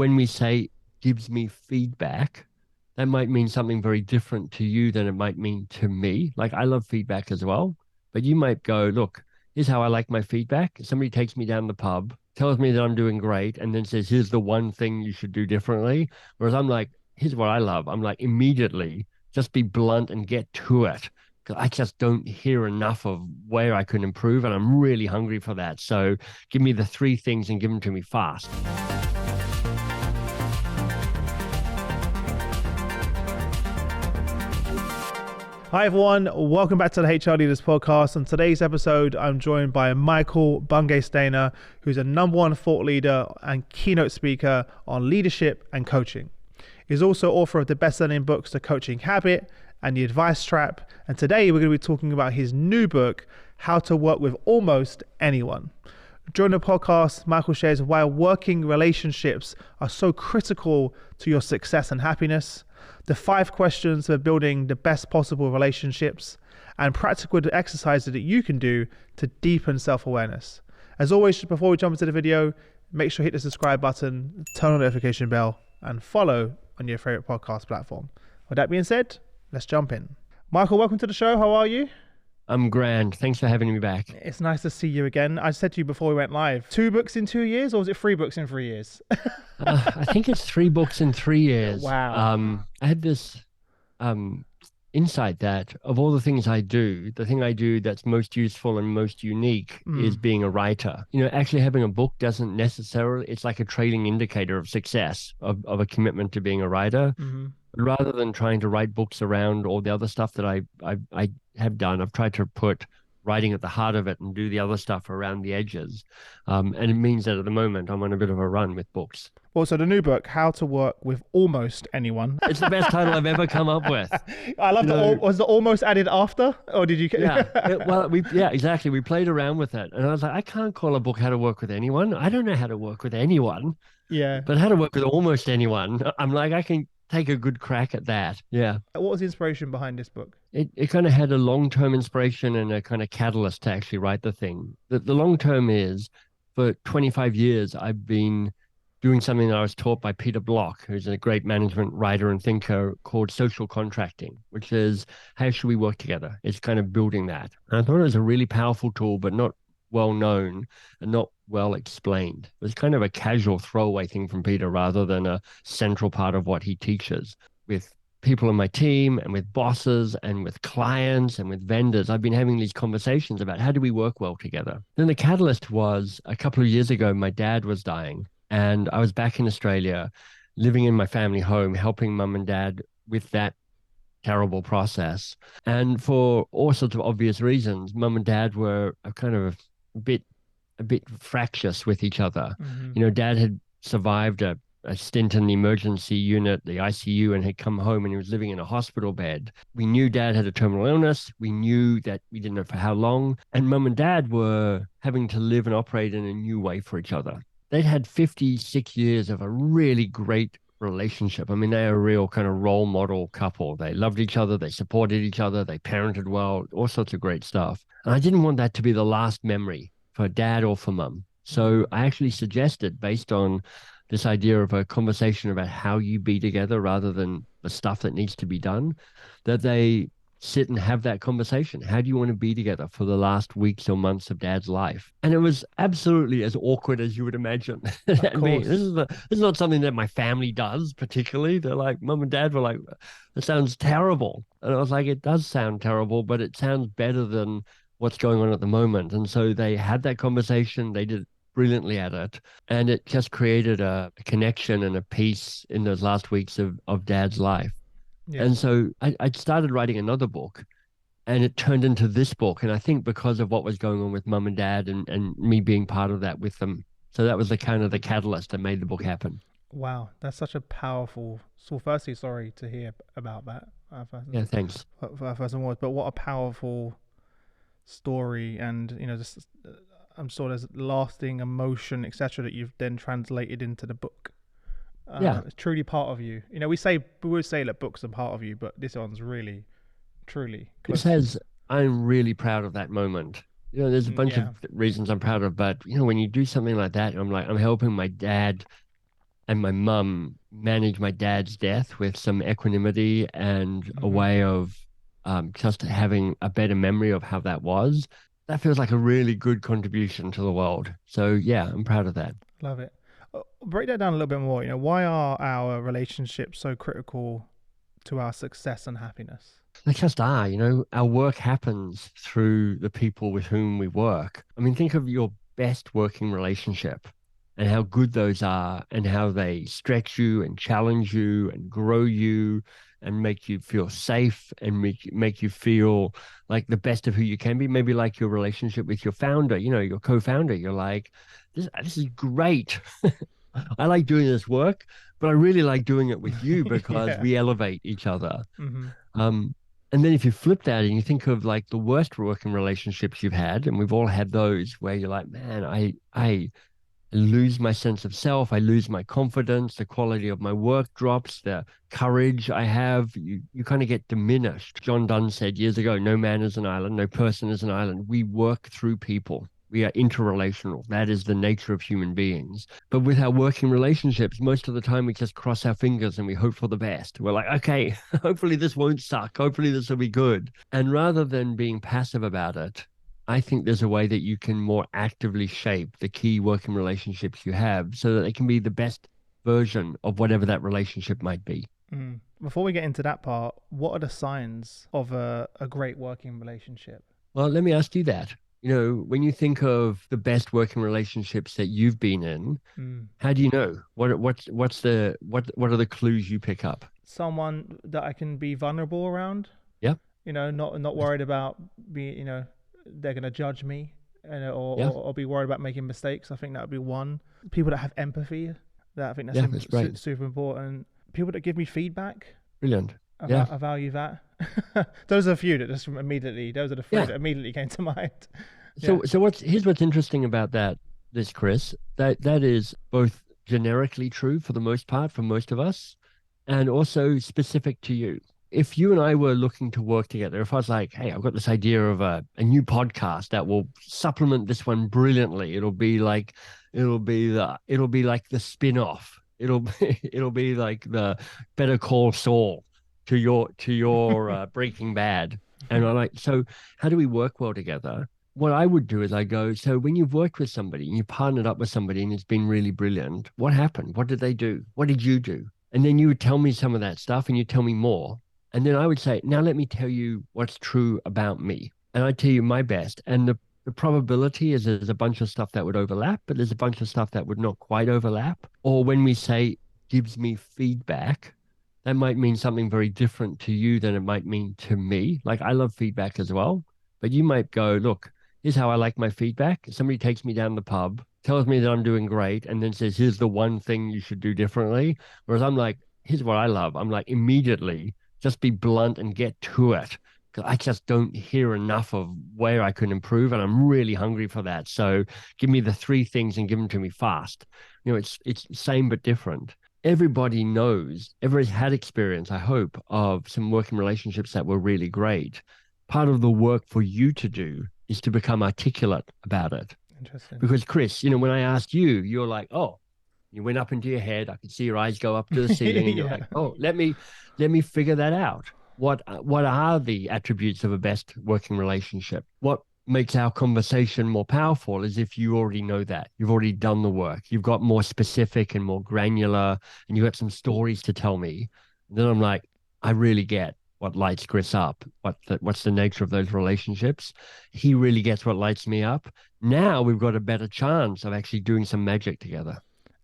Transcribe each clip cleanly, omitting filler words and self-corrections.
when we say gives me feedback, that might mean something very different to you than it might mean to me. Like I love feedback as well, but you might go, look, here's how I like my feedback. Somebody takes me down the pub, tells me that I'm doing great, and then says, here's the one thing you should do differently. Whereas I'm like, here's what I love. I'm like, immediately just be blunt and get to it. Because I just don't hear enough of where I can improve, and I'm really hungry for that. So give me the three things and give them to me fast. Hi everyone, welcome back to the HR Leaders Podcast. On today's episode, I'm joined by Michael Bungay Stanier, who's a #1 thought leader and keynote speaker on leadership and coaching. He's also author of the best-selling books, The Coaching Habit and The Advice Trap. And today we're going to be talking about his new book, How to Work with Almost Anyone. During the podcast, Michael shares why working relationships are so critical to your success and happiness, the 5 questions for building the best possible relationships, and practical exercises that you can do to deepen self-awareness. As always, before we jump into the video, make sure you hit the subscribe button, turn on the notification bell, and follow on your favorite podcast platform. With that being said, let's jump in. Michael, welcome to the show. How are you? I'm grand. Thanks for having me back. It's nice to see you again. I said to you before we went live, 2 books in 2 years, or was it 3 books in 3 years? I think it's 3 books in 3 years. Wow. I had this insight that of all the things I do, the thing I do that's most useful and most unique is being a writer. You know, actually having a book doesn't necessarily, it's like a trailing indicator of success, of a commitment to being a writer. Rather than trying to write books around all the other stuff that I have done, I've tried to put writing at the heart of it and do the other stuff around the edges. And it means that at the moment I'm on a bit of a run with books. Well, so the new book, How to Work with Almost Anyone. It's the best title I've ever come up with. I love was the almost added after, or did you? Yeah, exactly. We played around with it, and I was like, I can't call a book How to Work with Anyone. I don't know how to work with anyone. Yeah. But how to work with almost anyone. I'm like, I can take a good crack at that. Yeah. What was the inspiration behind this book? It kind of had a long-term inspiration and a kind of catalyst to actually write the thing. The long-term is, for 25 years, I've been doing something that I was taught by Peter Block, who's a great management writer and thinker, called social contracting, which is how should we work together? It's kind of building that. And I thought it was a really powerful tool, but not well known and not well explained. It was kind of a casual throwaway thing from Peter rather than a central part of what he teaches. With people on my team and with bosses and with clients and with vendors, I've been having these conversations about how do we work well together. Then the catalyst was a couple of years ago, my dad was dying and I was back in Australia living in my family home, helping mum and dad with that terrible process. And for all sorts of obvious reasons, mum and dad were kind of a bit fractious with each other. You know, dad had survived a stint in the emergency unit, the ICU, and had come home and he was living in a hospital bed. We knew dad had a terminal illness. We knew that we didn't know for how long. And mum and dad were having to live and operate in a new way for each other. They'd had 56 years of a really great relationship. I mean, they're a real kind of role model couple. They loved each other. They supported each other. They parented well, all sorts of great stuff. And I didn't want that to be the last memory for dad or for mum. So I actually suggested, based on this idea of a conversation about how you be together rather than the stuff that needs to be done, that they sit and have that conversation. How do you want to be together for the last weeks or months of dad's life? And it was absolutely as awkward as you would imagine. I mean, this is not something that my family does particularly. They're like, mum and dad were like, that sounds terrible. And I was like, it does sound terrible, but it sounds better than what's going on at the moment. And so they had that conversation. They did brilliantly at it. And it just created a connection and a peace in those last weeks of dad's life. Yeah. And so I started writing another book and it turned into this book. And I think because of what was going on with mum and dad and me being part of that with them. So that was the kind of the catalyst that made the book happen. Wow. That's such a powerful, so firstly, sorry to hear about that. Yeah, thanks. First and foremost, but what a powerful story. And, you know, just I'm sure there's lasting emotion, etc., that you've then translated into the book. It's truly part of you. You know, we would say that books are part of you, but this one's really, truly close. It says, I'm really proud of that moment. You know, there's a bunch of reasons I'm proud of, but, you know, when you do something like that, I'm helping my dad and my mum managed my dad's death with some equanimity and a Hmm. way of just having a better memory of how that was. That feels like a really good contribution to the world. So yeah, I'm proud of that. Love it. Break that down a little bit more. Why are our relationships so critical to our success and happiness? They just are, our work happens through the people with whom we work. I mean, think of your best working relationship and how good those are and how they stretch you and challenge you and grow you and make you feel safe and make you feel like the best of who you can be. Maybe like your relationship with your founder, your co-founder. You're like, this is great. I like doing this work, but I really like doing it with you because Yeah. we elevate each other. Hmm. Um, and then if you flip that and you think of like the worst working relationships you've had, and we've all had those where you're like, man, I lose my sense of self, I lose my confidence, the quality of my work drops, the courage I have, you kind of get diminished. John Donne said years ago, no man is an island, no person is an island. We work through people. We are interrelational. That is the nature of human beings. But with our working relationships, most of the time we just cross our fingers and we hope for the best. We're like, okay, hopefully this won't suck. Hopefully this will be good. And rather than being passive about it, I think there's a way that you can more actively shape the key working relationships you have so that they can be the best version of whatever that relationship might be. Mm. Before we get into that part, what are the signs of a great working relationship? Well, let me ask you that. When you think of the best working relationships that you've been in, Mm. how do you know? What are the clues you pick up? Someone that I can be vulnerable around. Yeah, Not worried about being, they're gonna judge me, yeah, or be worried about making mistakes. I think that would be one. People that have empathy, that I think that's yeah, that's great. super important. People that give me feedback, Brilliant. Yeah, I value that. Those are a few that those are the three yeah. that immediately came to mind. Yeah. So here's what's interesting about this, Chris, that is both generically true for the most part for most of us, and also specific to you. If you and I were looking to work together, if I was like, hey, I've got this idea of a new podcast that will supplement this one brilliantly, it'll be like the spin-off. It'll be like the Better Call Saul to your Breaking Bad. And I'm like, so how do we work well together? What I would do is I go, so when you've worked with somebody and you partnered up with somebody and it's been really brilliant, what happened? What did they do? What did you do? And then you would tell me some of that stuff and you tell me more. And then I would say, now let me tell you what's true about me. And I tell you my best. And the probability is there's a bunch of stuff that would overlap, but there's a bunch of stuff that would not quite overlap. Or when we say gives me feedback, that might mean something very different to you than it might mean to me. Like I love feedback as well, but you might go, look, here's how I like my feedback. Somebody takes me down the pub, tells me that I'm doing great, and then says, here's the one thing you should do differently. Whereas I'm like, here's what I love. I'm like, immediately just be blunt and get to it. Because I just don't hear enough of where I can improve, and I'm really hungry for that. So give me the three things and give them to me fast. It's same but different. Everybody knows, everybody's had experience, I hope, of some working relationships that were really great. Part of the work for you to do is to become articulate about it. Interesting. Because Chris, when I asked you, you're like, oh, you went up into your head. I could see your eyes go up to the ceiling, and you're Yeah. like, oh, let me figure that out. What are the attributes of a best working relationship? What makes our conversation more powerful is if you already know that. You've already done the work. You've got more specific and more granular, and you have some stories to tell me. And then I'm like, I really get what lights Chris up, what's the nature of those relationships. He really gets what lights me up. Now we've got a better chance of actually doing some magic together.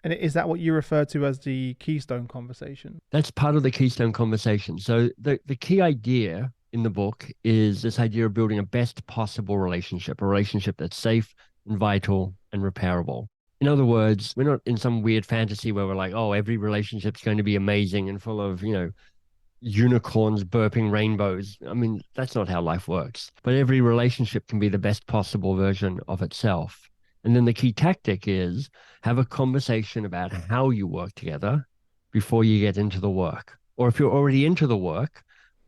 And is that what you refer to as the keystone conversation? That's part of the keystone conversation. So the key idea in the book is this idea of building a best possible relationship, a relationship that's safe and vital and repairable. In other words, we're not in some weird fantasy where we're like, oh, every relationship's going to be amazing and full of, unicorns burping rainbows. I mean, that's not how life works. But every relationship can be the best possible version of itself. And then the key tactic is have a conversation about how you work together before you get into the work. Or if you're already into the work,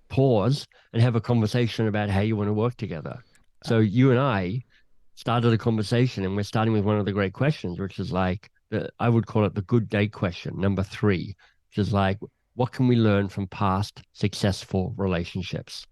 pause and have a conversation about how you want to work together. Uh, So you and I started a conversation and we're starting with one of the great questions, which is like, I would call it the good day question, number three, which is like, what can we learn from past successful relationships?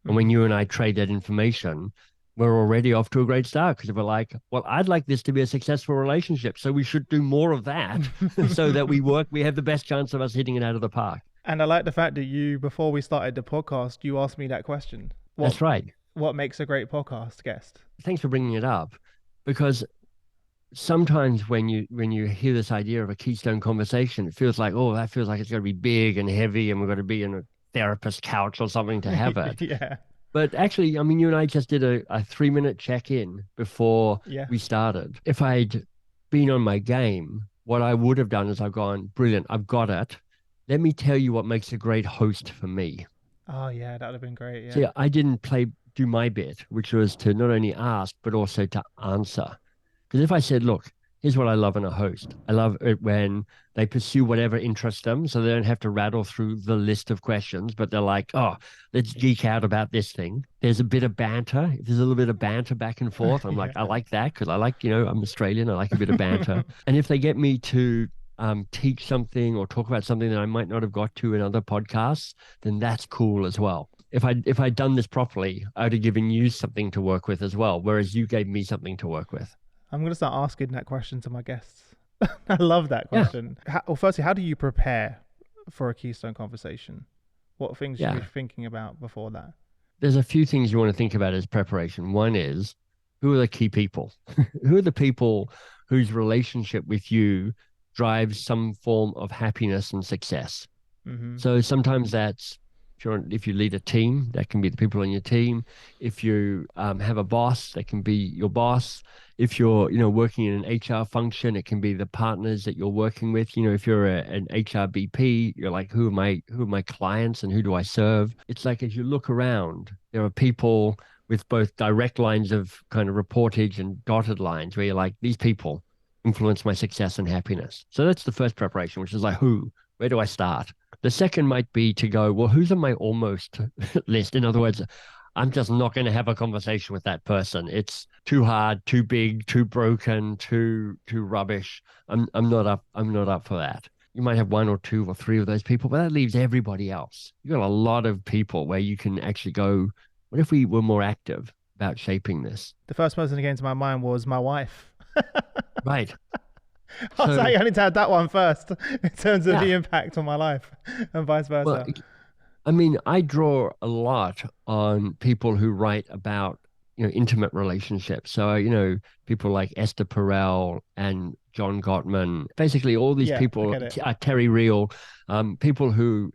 And when Mm. you and I trade that information, we're already off to a great start because we're like, well, I'd like this to be a successful relationship. So we should do more of that so that we have the best chance of us hitting it out of the park. And I like the fact that before we started the podcast, you asked me that question. That's right. What makes a great podcast guest? Thanks for bringing it up because sometimes when you hear this idea of a keystone conversation, it feels like, oh, that feels like it's going to be big and heavy and we've got to be in a therapist couch or something to have it. Yeah. But actually, I mean, you and I just did a 3 minute check-in before Yeah. we started. If I'd been on my game, what I would have done is I've gone, brilliant, I've got it. Let me tell you what makes a great host for me. Oh yeah, that would have been great. Yeah. See, I didn't do my bit, which was to not only ask, but also to answer. Because if I said, look, here's what I love in a host. I love it when they pursue whatever interests them so they don't have to rattle through the list of questions, but they're like, oh, let's geek out about this thing. There's a bit of banter. If there's a little bit of banter back and forth, I'm like, Yeah. I like that because I like, I'm Australian. I like a bit of banter. And if they get me to teach something or talk about something that I might not have got to in other podcasts, then that's cool as well. If I'd done this properly, I would have given you something to work with as well, whereas you gave me something to work with. I'm going to start asking that question to my guests. I love that Yeah. question. Firstly, how do you prepare for a Keystone conversation? What things should you Yeah. be thinking about before that? There's a few things you want to think about as preparation. One is, who are the key people? Who are the people whose relationship with you drives some form of happiness and success? Mm-hmm. So sometimes that's if you lead a team, that can be the people on your team. If you have a boss, that can be your boss. If you're working in an HR function, it can be the partners that you're working with. If you're an HRBP, you're like, who are my clients and who do I serve? It's like as you look around, there are people with both direct lines of kind of reportage and dotted lines where you're like, these people influence my success and happiness. So that's the first preparation, which is like, where do I start? The second might be to go, well, who's on my almost list? In other words, I'm just not going to have a conversation with that person. It's too hard, too big, too broken, too rubbish. I'm not up for that. You might have one or two or three of those people, but that leaves everybody else. You've got a lot of people where you can actually go, what if we were more active about shaping this? The first person that came to my mind was my wife. Right. I was So- like, I need to have that one first in terms of Yeah. the impact on my life and vice versa. Well, I mean, I draw a lot on people who write about, intimate relationships. So, people like Esther Perel and John Gottman, basically all these Yeah, I people, get it. Terry Real, people who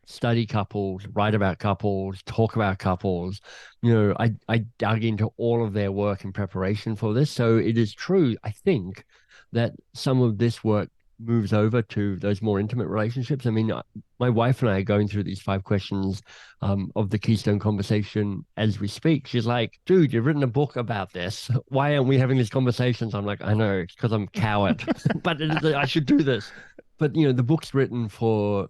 study couples, write about couples, talk about couples. I dug into all of their work in preparation for this. So it is true, I think, that some of this work moves over to those more intimate relationships. I mean, my wife and I are going through these 5 questions of the Keystone conversation as we speak. She's like, dude, you've written a book about this. Why aren't we having these conversations? I'm like, I know, it's because I'm a coward, but I should do this. But, the book's written for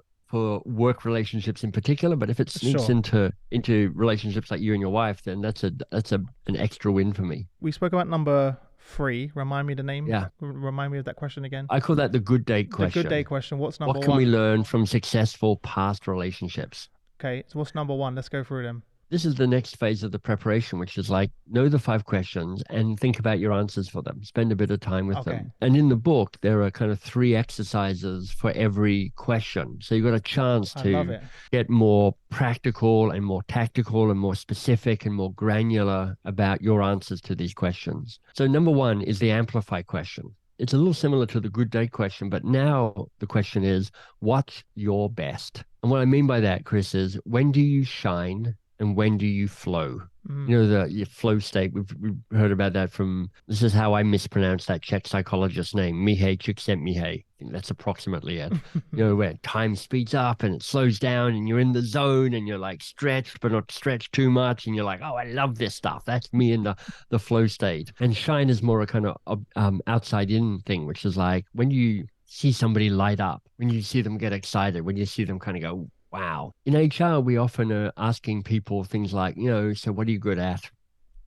work relationships in particular, but if it sneaks Sure. into relationships like you and your wife, then that's an extra win for me. We spoke about number 3. Remind me the name. Yeah. Remind me of that question again. I call that the good day question. The good day question. What's number What can 1? we learn from successful past relationships? Okay, so what's number 1? Let's go through them. This is the next phase of the preparation, which is like, know the 5 questions and think about your answers for them. Spend a bit of time with them. And in the book, there are kind of 3 exercises for every question. So you've got a chance to get more practical and more tactical and more specific and more granular about your answers to these questions. So number 1 is the amplify question. It's a little similar to the good day question, but now the question is, what's your best? And what I mean by that, Chris, is when do you shine and when do you flow? Your flow state, we've heard about that this is how I mispronounce that Czech psychologist's name, Mihai Csikszentmihalyi. I think that's approximately it. Where time speeds up and it slows down and you're in the zone and you're like stretched, but not stretched too much. And you're like, oh, I love this stuff. That's me in the flow state. And shine is more a kind of outside in thing, which is like when you see somebody light up, when you see them get excited, when you see them kind of go, wow. In HR, we often are asking people things like, so what are you good at?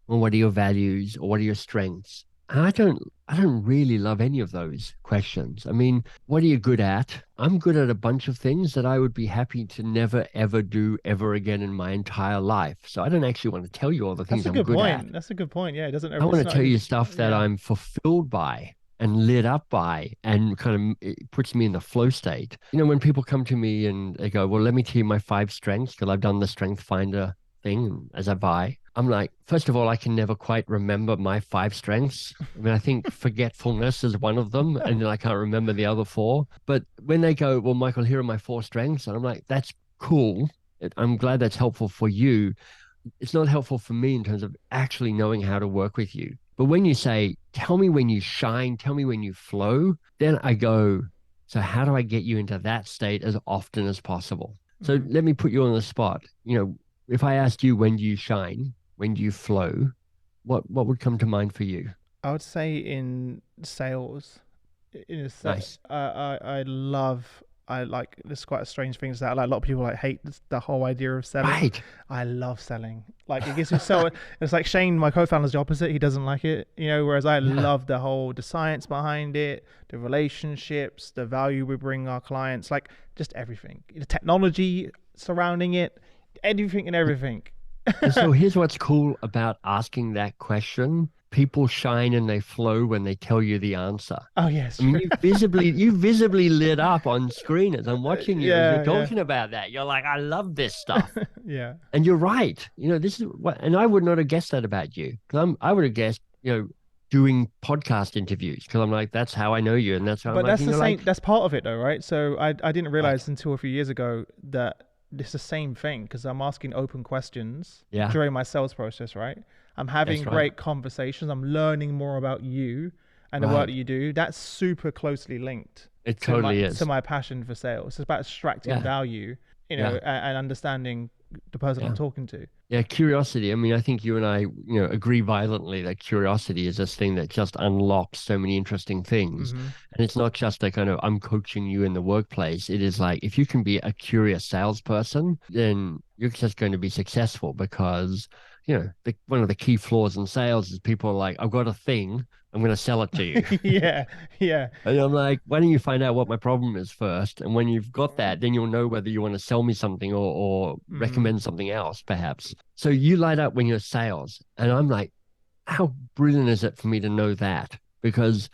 Or what are your values? Or what are your strengths? I don't I don't really love any of those questions. I mean, what are you good at? I'm good at a bunch of things that I would be happy to never ever do ever again in my entire life. So I don't actually want to tell you all the That's things a I'm good good at. point. That's a good point. Yeah, it doesn't. I want It's to not tell even. you stuff that Yeah. I'm fulfilled by and lit up by and kind of it puts me in the flow state. When people come to me and they go, well, let me tell you my five strengths because I've done the strength finder thing as I buy. I'm like, first of all, I can never quite remember my five strengths. I mean, I think forgetfulness is one of them, and then I can't remember the other four. But when they go, well, Michael, here are my four strengths, and I'm like, that's cool. I'm glad that's helpful for you. It's not helpful for me in terms of actually knowing how to work with you. But when you say, tell me when you shine, tell me when you flow, then I go, so how do I get you into that state as often as possible? So Mhm. let me put you on the spot. If I asked you when do you shine, when do you flow, what would come to mind for you? I would say in sales, in a set, Nice. I love. I like. This is quite a strange thing to say. Like a lot of people like hate the whole idea of selling. Right. I love selling. Like it gives me so. It's like Shane, my co-founder's the opposite. He doesn't like it. Whereas I Yeah. love the science behind it, the relationships, the value we bring our clients, like just everything, the technology surrounding it, anything and everything. And so here's what's cool about asking that question. People shine and they flow when they tell you the answer. Oh yes, I mean, true. you visibly lit up on screen as I'm watching you as you're Yeah, yeah, talking about that. You're like, I love this stuff. yeah. And you're right. This is what, and I would not have guessed that about you. Because I would have guessed, doing podcast interviews because I'm like, that's how I know you. And that's how I'm But like, that's and the you're like, same. That's part of it, though, right? So I didn't right. realize until a few years ago that it's the same thing because I'm asking open questions Yeah, during my sales process, right? I'm having that's right. great conversations. I'm learning more about you and the work that Right. you do. That's super closely linked It to my totally to is. my passion for sales. It's about extracting Yeah. value, Yeah. and understanding the person I'm Yeah. talking to. Yeah, curiosity. I mean, I think you and I, agree violently that curiosity is this thing that just unlocks so many interesting things. Hmm. And it's not just a kind of I'm coaching you in the workplace. It is like if you can be a curious salesperson, then you're just going to be successful because, one of the key flaws in sales is people are like, I've got a thing, I'm going to sell it to you. Yeah, yeah. And I'm like, why don't you find out what my problem is first? And when you've got that, then you'll know whether you want to sell me something or Hmm. recommend something else, perhaps. So you light up when you're sales. And I'm like, how brilliant is it for me to know that? Because,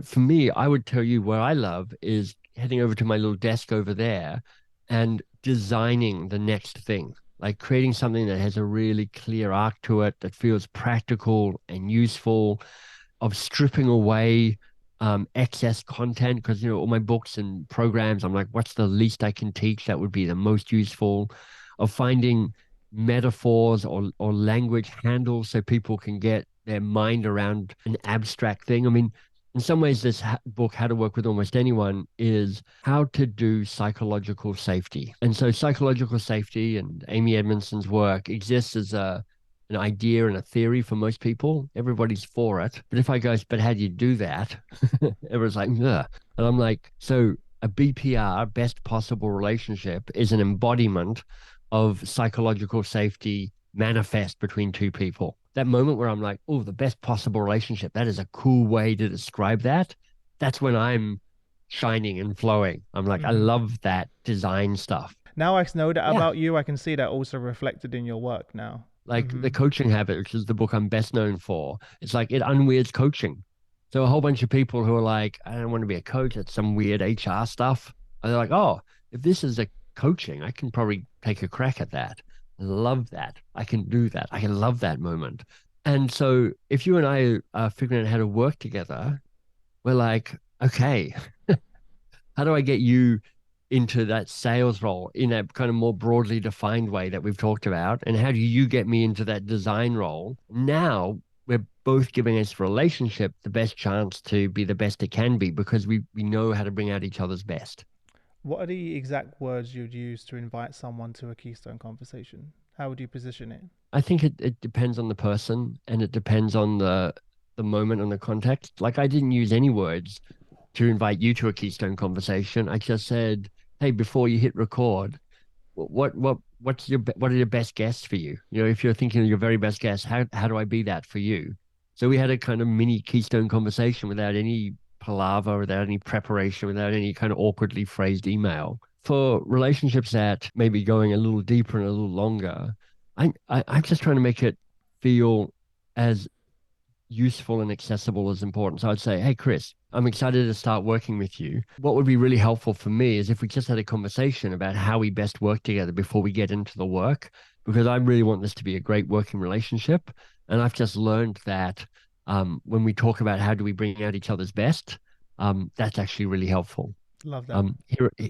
for me, I would tell you what I love is heading over to my little desk over there and designing the next thing, like creating something that has a really clear arc to it, that feels practical and useful, of stripping away excess content because all my books and programs, I'm like, what's the least I can teach that would be the most useful? Of finding metaphors or language handles so people can get their mind around an abstract thing. I mean, in some ways, this book, How to Work with Almost Anyone, is how to do psychological safety. And so, psychological safety and Amy Edmondson's work exists as an idea and a theory for most people. Everybody's for it. But if I go, but how do you do that? Everyone's like, ugh. And I'm like, so a BPR, best possible relationship, is an embodiment of psychological safety manifest between two people. That moment where I'm like, oh, the best possible relationship, that is a cool way to describe that. That's when I'm shining and flowing. I'm like, I Hmm. love that design stuff. Now I know that Yeah. about you. I can see that also reflected in your work now. Like Hmm. the coaching habit, which is the book I'm best known for. It's like it unweirds coaching. So a whole bunch of people who are like, I don't want to be a coach. It's some weird HR stuff. And they're like, oh, if this is a coaching, I can probably take a crack at that. I love that. I can do that. I can love that moment. And so if you and I are figuring out how to work together, we're like, okay, how do I get you into that sales role in a kind of more broadly defined way that we've talked about? And how do you get me into that design role? Now we're both giving this relationship the best chance to be the best it can be because we know how to bring out each other's best. What are the exact words you'd use to invite someone to a Keystone conversation? How would you position it? I think it depends on the person and it depends on the moment and the context. Like I didn't use any words to invite you to a Keystone conversation. I just said, hey, before you hit record, what are your best guests for you? If you're thinking of your very best guest, how do I be that for you? So we had a kind of mini keystone conversation without any palaver, without any preparation, without any kind of awkwardly phrased email. For relationships that may be going a little deeper and a little longer, I'm just trying to make it feel as useful and accessible as important. So I'd say, hey, Chris, I'm excited to start working with you. What would be really helpful for me is if we just had a conversation about how we best work together before we get into the work, because I really want this to be a great working relationship. And I've just learned that when we talk about how do we bring out each other's best, that's actually really helpful. Love that.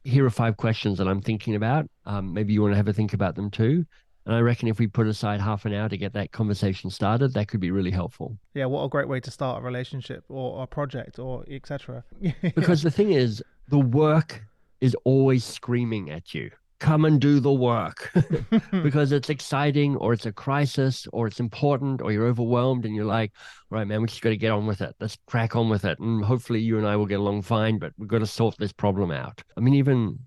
Here are 5 questions that I'm thinking about. Maybe you want to have a think about them too. And I reckon if we put aside half an hour to get that conversation started, that could be really helpful. Yeah, what a great way to start a relationship or a project or etc. Because the thing is, the work is always screaming at you. Come and do the work because it's exciting or it's a crisis or it's important or you're overwhelmed and you're like, all right, man, we just got to get on with it. Let's crack on with it. And hopefully you and I will get along fine, but we've got to sort this problem out. I mean, even,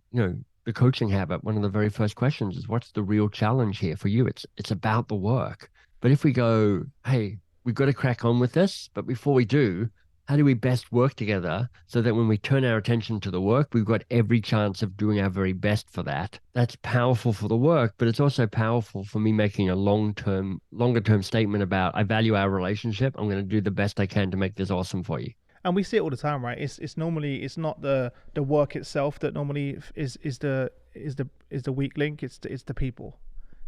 the coaching habit, one of the very first questions is what's the real challenge here for you? It's about the work. But if we go, hey, we've got to crack on with this, but before we do, how do we best work together so that when we turn our attention to the work, we've got every chance of doing our very best for that? That's powerful for the work, but it's also powerful for me making a longer term statement about I value our relationship. I'm going to do the best I can to make this awesome for you. And we see it all the time, right? It's normally it's not the work itself that normally is the weak link. It's the people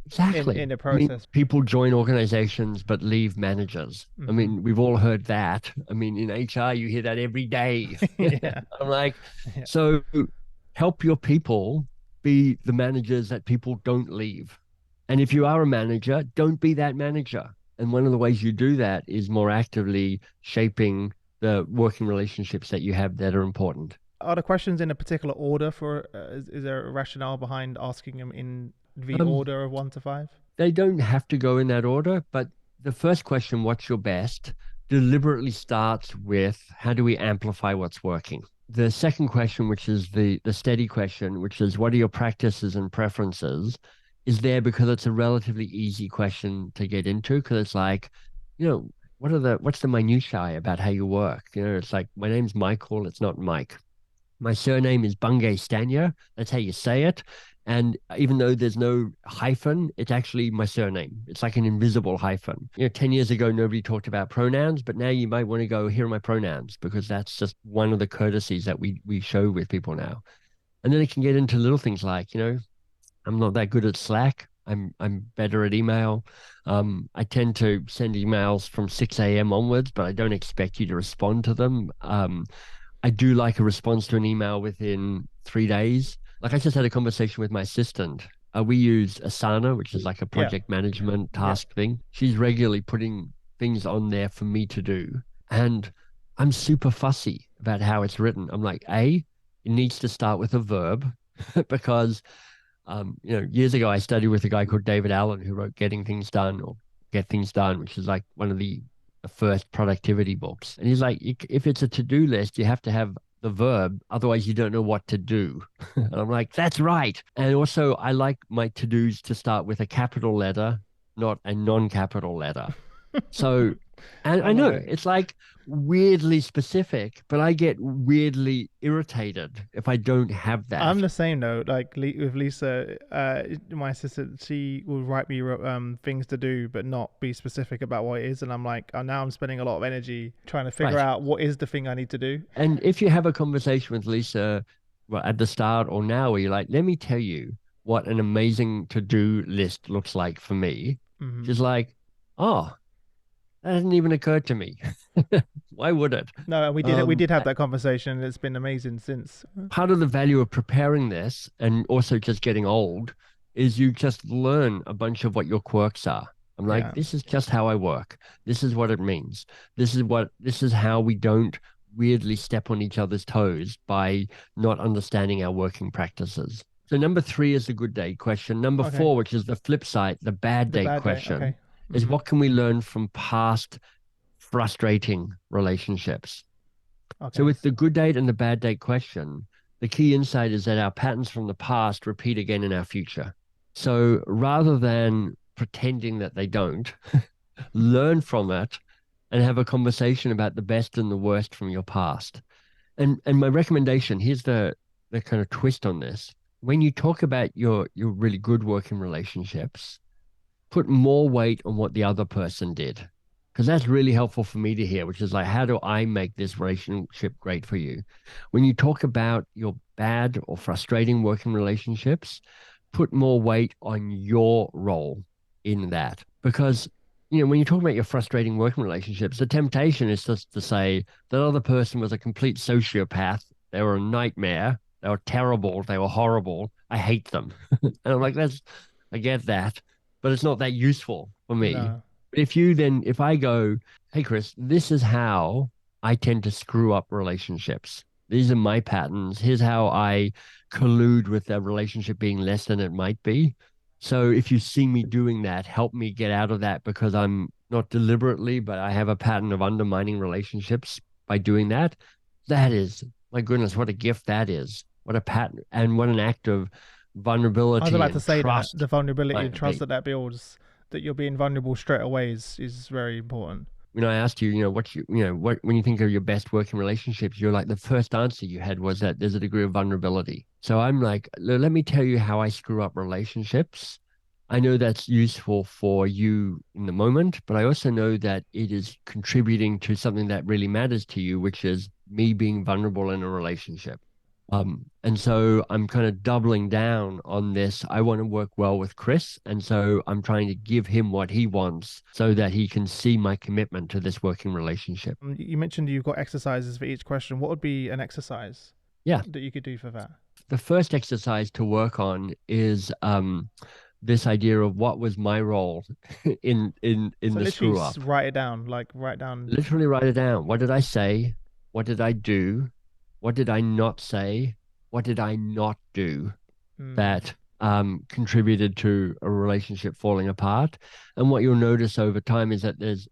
Exactly. in the I mean, process. people join organizations but leave managers. I Hmm. mean, we've all heard that. I mean, in HR, you hear that every day. Yeah, I'm like, yeah. so help your people be the managers that people don't leave. And if you are a manager, don't be that manager. And one of the ways you do that is more actively shaping the working relationships that you have that are important. Are the questions in a particular order for? Is there a rationale behind asking them in the Um, order of 1 to 5? They don't have to go in that order, but the first question, what's your best, deliberately starts with how do we amplify what's working? The second question, which is the steady question, which is what are your practices and preferences, is there because it's a relatively easy question to get into because it's like, what's the minutiae about how you work? It's like my name's Michael, it's not Mike. My surname is Bungay Stanier. That's how you say it. And even though there's no hyphen, it's actually my surname. It's like an invisible hyphen. 10 years ago, nobody talked about pronouns, but now you might want to go, here are my pronouns, because that's just one of the courtesies that we show with people now. And then it can get into little things like, I'm not that good at Slack. I'm better at email. I tend to send emails from 6 a.m. onwards, but I don't expect you to respond to them. I do like a response to an email within 3 days. Like I just had a conversation with my assistant. We use Asana, which is like a Yeah, project management yeah. task thing. She's regularly putting things on there for me to do. And I'm super fussy about how it's written. I'm like, it needs to start with a verb because, years ago I studied with a guy called David Allen who wrote Getting Things Done or Get Things Done, which is like one of the first productivity books. And he's like, if it's a to-do list, you have to have the verb, otherwise you don't know what to do. And I'm like, that's right. And also, I like my to-dos to start with a capital letter, not a non-capital letter. So, and I I love know it. it's like weirdly specific, but I get weirdly irritated if I don't have I'm that. the same though. Like with Lisa, my assistant, she will write me things to do, but not be specific about what it is. And I'm like, oh, now I'm spending a lot of energy trying to figure Right. out what is the thing I need to do. And if you have a conversation with Lisa, well, at the start or now, where you're like, let me tell you what an amazing to-do list looks like for me, Hmm. she's like, oh, that hasn't even occurred to me. Why would it? No, and we Um, did have that conversation. And it's been amazing since. Part of the value of preparing this and also just getting old is you just learn a bunch of what your quirks are. I'm like, Yeah. this is just how I work. This is what it means. This is how we don't weirdly step on each other's toes by not understanding our working practices. So number 3 is the good day question. Number Okay. 4, which is the flip side, the bad The day bad day. question, Okay. is Hmm. what can we learn from past frustrating relationships? So Okay. with the good date and the bad date question, the key insight is that our patterns from the past repeat again in our future. So rather than pretending that they don't, learn from it and have a conversation about the best and the worst from your past. And my recommendation, here's the kind of twist on this. When you talk about your really good working relationships, put more weight on what the other person did. Because that's really helpful for me to hear, which is like, how do I make this relationship great for you? When you talk about your bad or frustrating working relationships, put more weight on your role in that. Because, when you talk about your frustrating working relationships, the temptation is just to say that other person was a complete sociopath. They were a nightmare. They were terrible. They were horrible. I hate them. And I'm like, I get that, but it's not that useful for me. No. If I go, hey, Chris, this is how I tend to screw up relationships. These are my patterns. Here's how I collude with that relationship being less than it might be. So if you see me doing that, help me get out of that because I'm not deliberately, but I have a pattern of undermining relationships by doing that. That is, my goodness, what a gift that is. What a pattern and what an act of I was vulnerability about to and say that trust the vulnerability and might trust be. that builds, that you're being vulnerable straight away is very important. I asked you, what when you think of your best working relationships, you're like the first answer you had was that there's a degree of vulnerability. So I'm like, let me tell you how I screw up relationships. I know that's useful for you in the moment, but I also know that it is contributing to something that really matters to you, which is me being vulnerable in a relationship. And so I'm kind of doubling down on this. I want to work well with Chris. And so I'm trying to give him what he wants so that he can see my commitment to this working relationship. You mentioned you've got exercises for each question. What would be an exercise Yeah. that you could do for that? The first exercise to work on is this idea of what was my role in So the literally screw up. write it down, like write down. Literally write it down. What did I say? What did I do? What did I not say? What did I not do Mm, that contributed to a relationship falling apart? And what you'll notice over time is that there's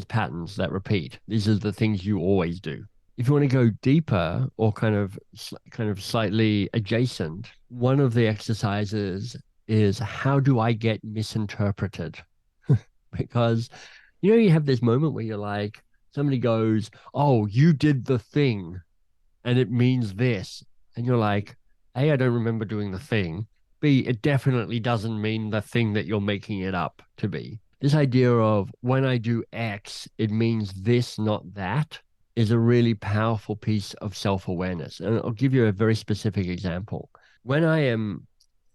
patterns that repeat. These are the things you always do. If you want to go deeper or kind of slightly adjacent, one of the exercises is how do I get misinterpreted? Because you have this moment where you're like, somebody goes, "Oh, you did the thing," and it means this. And you're like, A, I don't remember doing the thing. B, it definitely doesn't mean the thing that you're making it up to be. This idea of when I do X, it means this, not that, is a really powerful piece of self awareness. And I'll give you a very specific example. When I am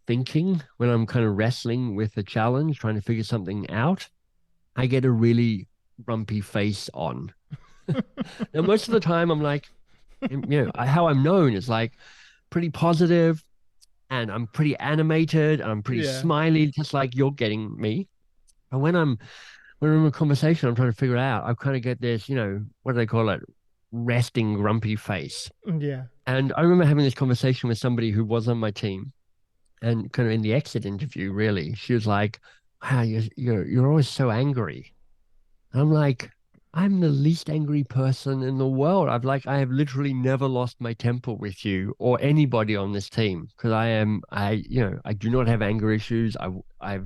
thinking, when I'm kind of wrestling with a challenge, trying to figure something out, I get a really grumpy face on. Now, most of the time, I'm like, how I'm known is like pretty positive and I'm pretty animated and I'm pretty yeah. smiley, just like you're getting me. And when I'm in a conversation, I'm trying to figure it out. I kind of get this, what do they call it? Resting grumpy face. Yeah. And I remember having this conversation with somebody who was on my team and kind of in the exit interview, really, she was like, wow, you're always so angry. And I'm like, I'm the least angry person in the world. I have literally never lost my temper with you or anybody on this team because I do not have anger issues. I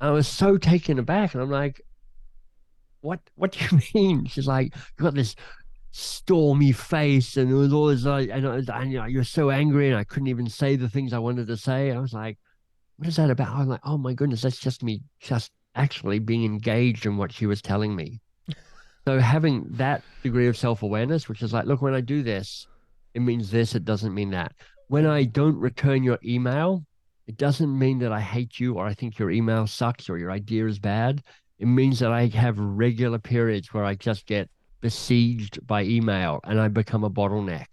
was so taken aback and I'm like, what do you mean? She's like, you got this stormy face and it was all this like, you're so angry and I couldn't even say the things I wanted to say. I was like, what is that about? I'm like, oh my goodness, that's just me just actually being engaged in what she was telling me. So having that degree of self-awareness, which is like, look, when I do this, it means this, it doesn't mean that. When I Mm, don't return your email, it doesn't mean that I hate you or I think your email sucks or your idea is bad. It means that I have regular periods where I just get besieged by email and I become a bottleneck.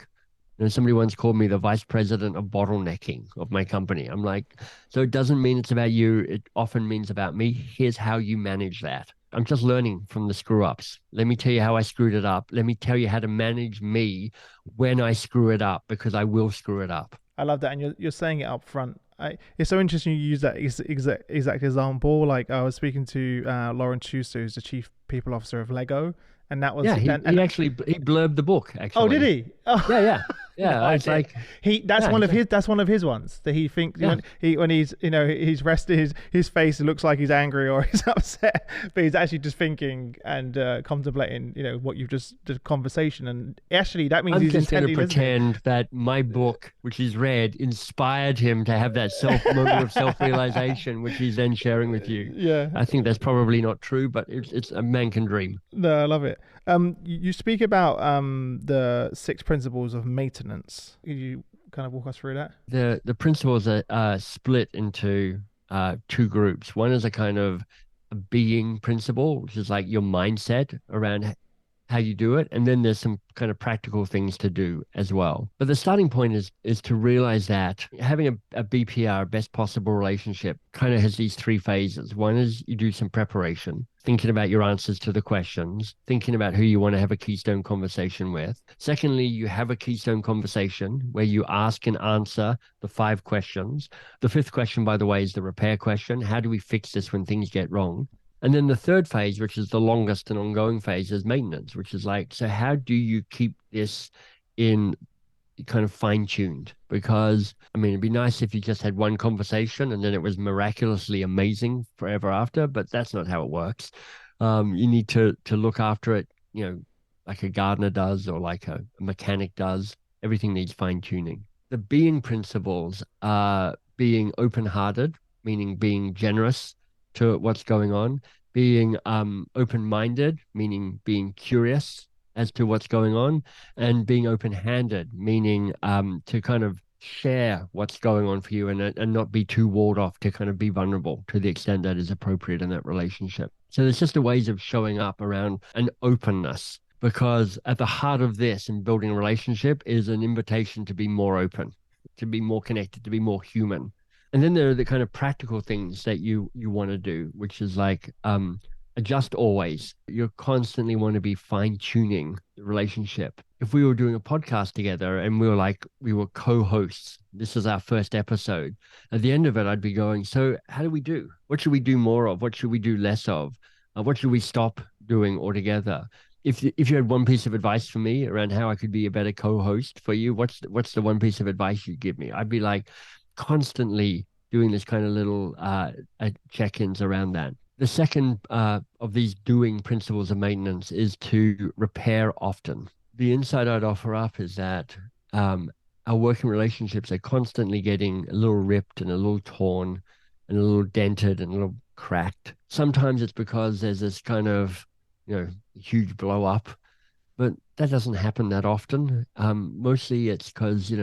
Somebody once called me the vice president of bottlenecking of my company. I'm like, so it doesn't mean it's about you. It often means about me. Here's how you manage that. I'm just learning from the screw ups. Let me tell you how I screwed it up. Let me tell you how to manage me when I screw it up because I will screw it up. I love that, and you're saying it up front. It's so interesting you use that exact example. Like I was speaking to Lauren Schuster, who's the chief people officer of Lego, and that was Yeah, he and actually he blurbed the book oh, did actually. he? Oh, Yeah, yeah. No Yeah, it's idea. like, That's yeah, one of his. That's one of his ones that he thinks yeah, when he's he's rested his face. It looks like he's angry or he's upset, but he's actually just thinking and contemplating. What you've just the conversation, and actually that means I'm he's just going to intently listening. pretend that my book, which he's read, inspired him to have that self moment of self-realization, which he's then sharing with you. Yeah. I think that's probably not true, but it's a man can dream. No, I love it. You speak about the six principles of maintenance. Could you kind of walk us through that? The principles are split into two groups. One is a kind of a being principle, which is like your mindset around how you do it, and then there's some kind of practical things to do as well. But the starting point is to realize that having a BPR, best possible relationship, kind of has these three phases. One is you do some preparation, thinking about your answers to the questions, thinking about who you want to have a keystone conversation with. Secondly, you have a keystone conversation where you ask and answer the five questions. The fifth question, by the way, is the repair question. How do we fix this when things get wrong? And then the third phase, which is the longest and ongoing phase, is maintenance, which is like, so how do you keep this in kind of fine tuned? Because, I mean, it'd be nice if you just had one conversation and then it was miraculously amazing forever after, but that's not how it works. You need to look after it, like a gardener does or like a mechanic does. Everything needs fine tuning. The being principles are being open hearted, meaning being generous to what's going on, being open minded, meaning being curious as to what's going on, and being open handed, meaning to kind of share what's going on for you and not be too walled off, to kind of be vulnerable to the extent that is appropriate in that relationship. So there's just a ways of showing up around an openness, because at the heart of this and building a relationship is an invitation to be more open, to be more connected, to be more human. And then there are the kind of practical things that you want to do, which is like adjust always. You constantly want to be fine tuning the relationship. If we were doing a podcast together and we were co-hosts, this is our first episode. At the end of it, I'd be going, so how do we do? What should we do more of? What should we do less of? What should we stop doing altogether? If you had one piece of advice for me around how I could be a better co-host for you, what's the one piece of advice you'd give me? I'd be like, constantly doing this kind of little check-ins around that. The second of these doing principles of maintenance is to repair often. The insight I'd offer up is that our working relationships are constantly getting a little ripped and a little torn and a little dented and a little cracked. Sometimes it's because there's this kind of, huge blow up, but that doesn't happen that often. Mostly it's because,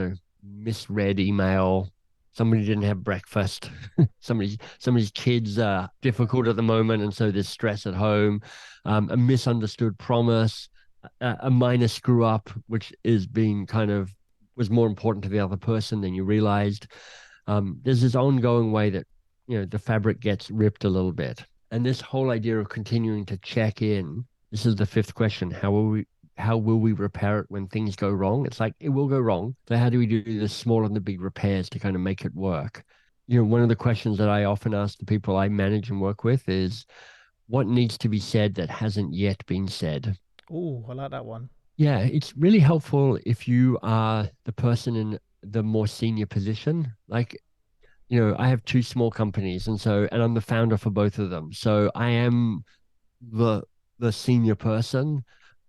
misread email, somebody didn't have breakfast, somebody's kids are difficult at the moment, and so there's stress at home, a misunderstood promise, a minor screw up, which is being kind of was more important to the other person than you realized. There's this ongoing way that the fabric gets ripped a little bit, and this whole idea of continuing to check in. This is the fifth question: how will we repair it when things go wrong? It's like it will go wrong. So how do we do the small and the big repairs to kind of make it work? One of the questions that I often ask the people I manage and work with is, what needs to be said that hasn't yet been said? Oh, I like that one. Yeah, it's really helpful if you are the person in the more senior position. Like, I have two small companies, and I'm the founder for both of them. So I am the senior person.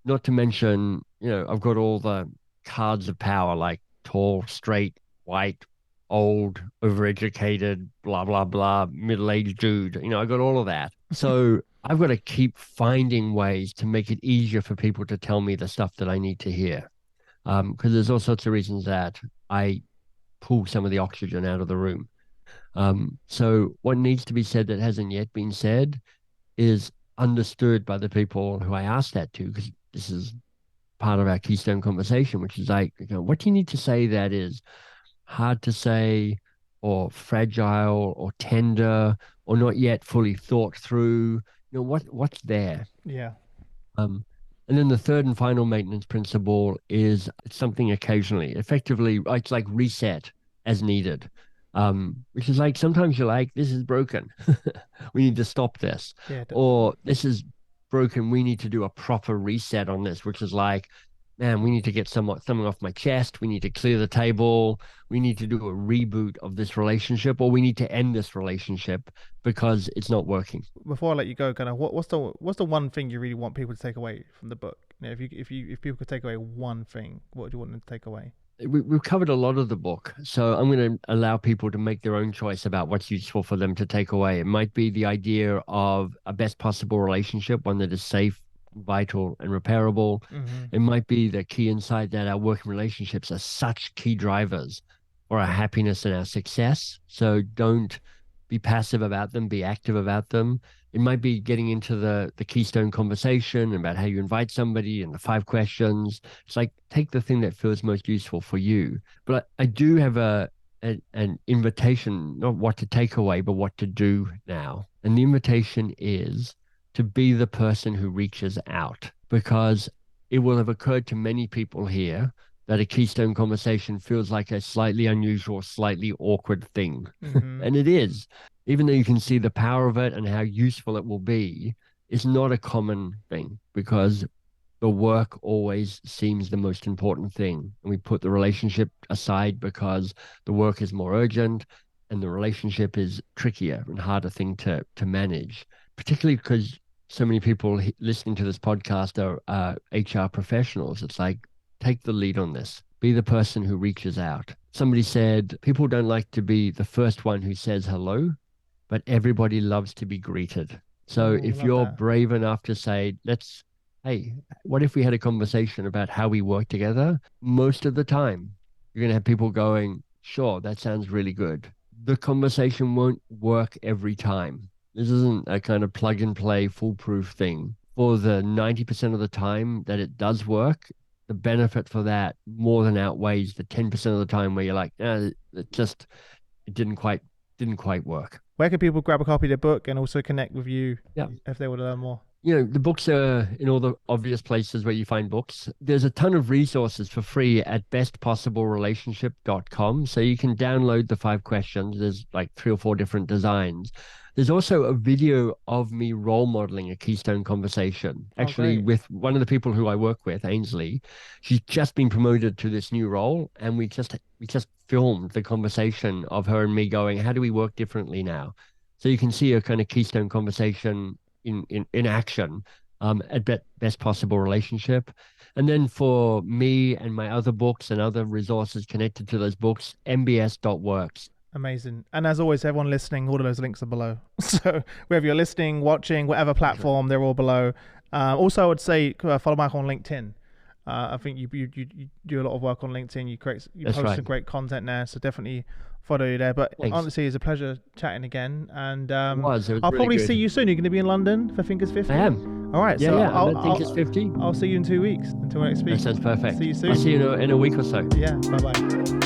Not to mention, I've got all the cards of power, like tall, straight, white, old, overeducated, blah, blah, blah, middle-aged dude. I got all of that. So I've got to keep finding ways to make it easier for people to tell me the stuff that I need to hear. Because there's all sorts of reasons that I pull some of the oxygen out of the room. So what needs to be said that hasn't yet been said is understood by the people who I asked that to, because this is part of our keystone conversation, which is like, what do you need to say that is hard to say, or fragile, or tender, or not yet fully thought through? What's there? Yeah. Um, and then the third and final maintenance principle is something occasionally. Effectively, it's like reset as needed. Which is like sometimes you're like, this is broken. We need to stop this. Yeah. Or this is broken. We need to do a proper reset on this, which is like, man, we need to get something off my chest. We need to clear the table. We need to do a reboot of this relationship, or we need to end this relationship because it's not working. Before I let you go, kind of what's the one thing you really want people to take away from the book? If people could take away one thing, what would you want them to take away? We've covered a lot of the book, so I'm going to allow people to make their own choice about what's useful for them to take away. It might be the idea of a best possible relationship, one that is safe, vital, and repairable. Mm-hmm. It might be the key insight that our working relationships are such key drivers for our happiness and our success. So don't be passive about them, be active about them. It might be getting into the keystone conversation about how you invite somebody and the 5 questions. It's like take the thing that feels most useful for you. But I do have an invitation, not what to take away, but what to do now. And the invitation is to be the person who reaches out, because it will have occurred to many people here that a keystone conversation feels like a slightly unusual, slightly awkward thing. Mm-hmm. And it is. Even though you can see the power of it and how useful it will be, it's not a common thing, because the work always seems the most important thing. And we put the relationship aside because the work is more urgent and the relationship is trickier and harder thing to manage, particularly because so many people listening to this podcast are HR professionals. It's like, take the lead on this. Be the person who reaches out. Somebody said, people don't like to be the first one who says hello, but everybody loves to be greeted. So Oh, I if love you're that. brave enough to say, hey, what if we had a conversation about how we work together? Most of the time, you're going to have people going, sure, that sounds really good. The conversation won't work every time. This isn't a kind of plug and play foolproof thing. For the 90% of the time that it does work, the benefit for that more than outweighs the 10% of the time where you're like, it didn't quite work. Where can people grab a copy of the book and also connect with you Yeah. if they want to learn more? The books are in all the obvious places where you find books. There's a ton of resources for free at bestpossiblerelationship.com. So you can download the 5 questions. There's like 3 or 4 different designs. There's also a video of me role modeling a keystone conversation, actually Great. with one of the people who I work with, Ainsley. She's just been promoted to this new role, and we just filmed the conversation of her and me going, how do we work differently now? So you can see a kind of keystone conversation in action at best possible relationship. And then for me and my other books and other resources connected to those books, mbs.works. Amazing. And as always, everyone listening, all of those links are below. So whether you're listening, watching, whatever platform, they're all below. Also, I would say follow Michael on LinkedIn. I think you do a lot of work on LinkedIn. You That's post right. some great content there. So definitely follow you there. But Thanks. honestly, it's a pleasure chatting again. And It was I'll really probably good. see you soon. You're going to be in London for Thinkers 50? I am. All right. Yeah, So yeah. I'll Think it's 50. I'll see you in 2 weeks until next week. That sounds perfect. See you soon. I'll see you in a week or so. Yeah. Bye-bye.